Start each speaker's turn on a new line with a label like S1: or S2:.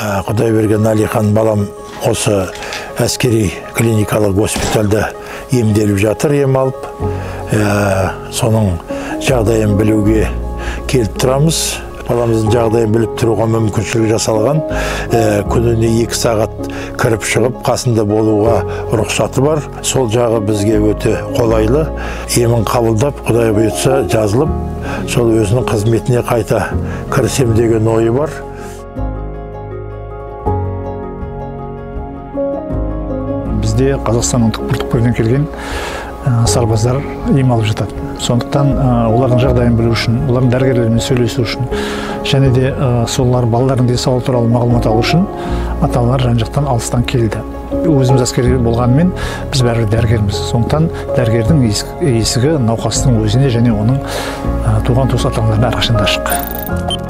S1: Құдайберген Әлихан балам осы әскери клиникалық госпитальда емделіп жатыр, ем алып. Соның жағдайын білуге келіп тұрамыз. Баламыздың жағдайын біліп тұруға мүмкіншілік жасалған. Күніне 2 сағат кіріп шығып, қасында болуға рұқсаты бар. Сол жағы бізге өте қолайлы. Емін қабылдап, Құдай бұйыртса жазылып, сол өзінің қызметіне қайта кірісем деген ойы бар.
S2: Бізде Қазақстанның түкпір-түкпірінен келген сарбаздар ем алып жатады. Сондықтан олардың жағдайын білу үшін, олардың дәрігерлермен сөйлесу үшін, және де солар балалардың денсаулығы туралы мағлұмат алу үшін ата-аналар жан-жақтан алыстан келді. Өзіміз әскери болғанымен біз бәрі дәрігерміз. Сондықтан дәрігердің есігі науқастың өзіне және оның туған туыс ата-аналарына әрқашан ашық.